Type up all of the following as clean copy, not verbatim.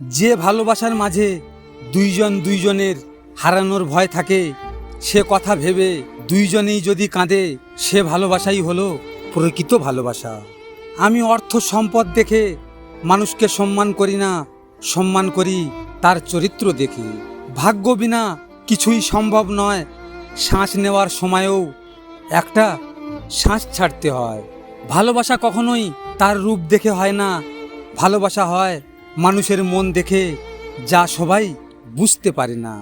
যে ভালোবাসার মাঝে দুইজন দুইজনের হারানোর ভয় থাকে, সে কথা ভেবে দুইজনেই যদি কাঁদে, সে ভালোবাসাই হলো প্রকৃত ভালোবাসা। আমি অর্থ সম্পদ দেখে মানুষকে সম্মান করি না, সম্মান করি তার চরিত্র দেখে। ভাগ্য বিনা কিছুই সম্ভব নয়, শ্বাস নেওয়ার সময়ও একটা শ্বাস ছাড়তে হয়। ভালোবাসা কখনোই তার রূপ দেখে হয় না, ভালোবাসা হয় মানুষের মন দেখে, যা সবাই বুঝতে পারে না।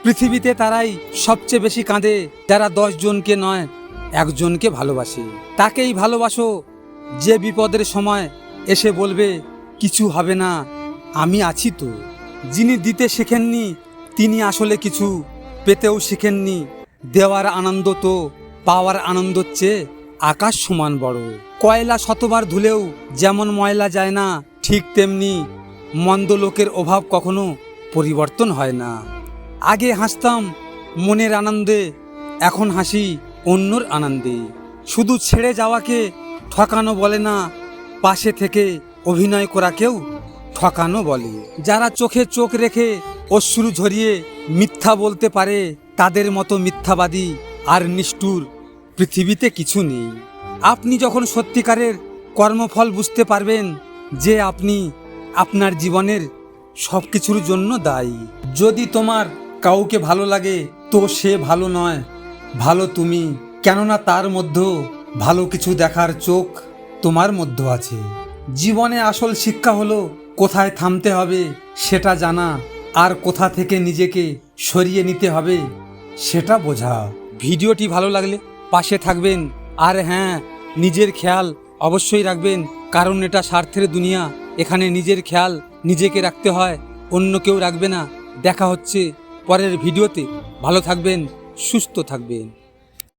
পৃথিবীতে তারাই সবচেয়ে বেশি কাঁদে যারা 10 জনকে নয়, একজনকে ভালোবাসে। তাকেই ভালোবাসো যে বিপদের সময় এসে বলবে কিছু হবে না, আমি আছি তো। যিনি দিতে শেখেননি তিনি আসলে কিছু পেতেও শিখেননি। দেওয়ার আনন্দ তো পাওয়ার আনন্দর চেয়ে আকাশ সমান বড়। কয়লা শতবার ধুলেও যেমন ময়লা যায় না, ঠিক তেমনি মন্দ লোকের অভাব কখনো পরিবর্তন হয় না। আগে হাসতাম মনের আনন্দে, এখন হাসি অন্যর আনন্দে। শুধু ছেড়ে যাওয়াকে ঠকানো বলে না, পাশে থেকে অভিনয় করাকেও ঠকানো বলে। যারা চোখে চোখ রেখে অশ্রু ঝরিয়ে মিথ্যা বলতে পারে, তাদের মতো মিথ্যাবাদী আর নিষ্ঠুর পৃথিবীতে কিছু নেই। আপনি যখন সত্যিকারের কর্মফল বুঝতে পারবেন যে আপনি আপনার জীবনের সব কিছুর জন্য দায়ী। যদি তোমার কাউকে ভালো লাগে, তো সে ভালো নয়, ভালো তুমি। কেননা তার মধ্যে ভালো কিছু দেখার চোখ তোমার মধ্যে আছে। জীবনে আসল শিক্ষা হলো কোথায় থামতে হবে সেটা জানা, আর কোথা থেকে নিজেকে সরিয়ে নিতে হবে সেটা বোঝা। ভিডিওটি ভালো লাগলে পাশে থাকবেন, আর হ্যাঁ, নিজের খেয়াল অবশ্যই রাখবেন, কারণ এটা স্বার্থের দুনিয়া। এখানে নিজের খেয়াল নিজেকে রাখতে হয়, অন্য কেউ রাখবে না। দেখা হচ্ছে পরের ভিডিওতে। ভালো থাকবেন, সুস্থ থাকবেন।